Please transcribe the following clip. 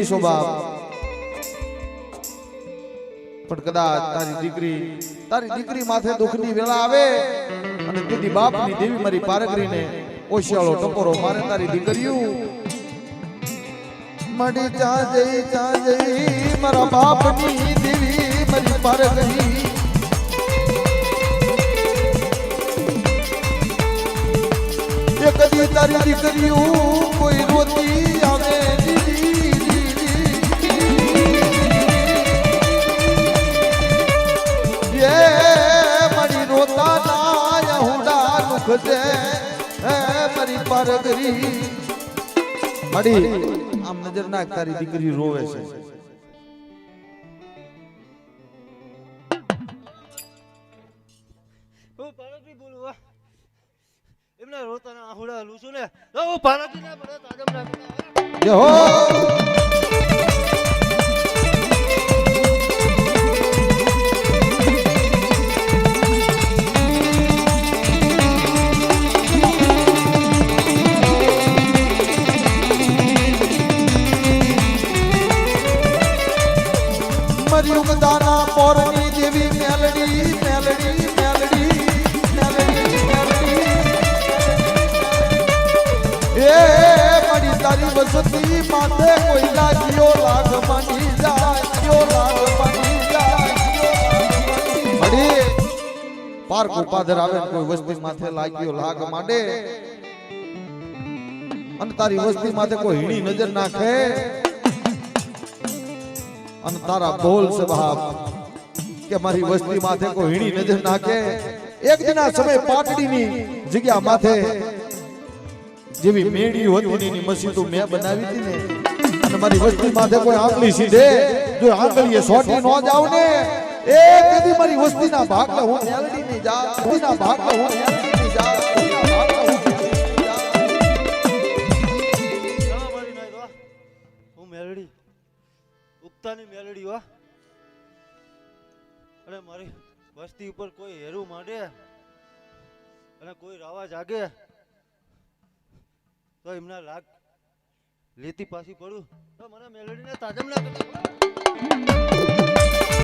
છો બાપ, પણ કદાચ તારી દીકરી માથે દુઃખની વેળા આવે અને તુદી બાપની દેવી મારી પારગરીને ઓશિયાળો ટપોરો મારે તારી દીકરીઓ મડી ચા જઈ મારા બાપની દેવી મારી પારગરી એ કદી તારી દીકરીઓ કોઈ રોતી આવે મારી રોતા ના હુડા દુઃખ દે મારી પારગરી મારી આમ નજર નાખ તારી દીકરી રોવે છે હું પારગરી બોલું એમના રોતાના આહુડા હલું છું ને તો હું પારગરી ના પડે તાજમ ના જય હો દાના પોરની દેવી મેલડી મેલડી મેલડી મેલડી મેલડી એ મારી તારી વસતી માથે કોઈ લાગ્યો લાગ માની જાય લાગ માની જાય મડી પાર્ક ઉપાધર આવે કોઈ વસ્તી માથે લાગ્યો લાગ માંડે અને તારી વસ્તી માથે કોઈ હીણી નજર નાખે અને તારા બોલ છે બાપ કે મારી વસ્તી માથે કોઈ હીણી નજર નાખે એક દિના સમય પાટડીની જગ્યા માથે જેવી મેડી હતી ની મસ્જિદો મેં બનાવી હતી ને અને મારી વસ્તી માથે કોઈ આંગળી સીધે જો આંગળીએ સોટી નો જાવ ને એ કદી મારી વસ્તીના ભાગલે હું મેલડી ની જા વસ્તીના ભાગલે હું મેલડી ની જા હું મેલડી ઉગતાની મેલડી હો અને મારી વસ્તી ઉપર કોઈ હેરું માંડે અને કોઈ રાવા જાગે તો એમના લાગ લેતી પાછી પડું તો મને મેલડીને તાજમ ના કરે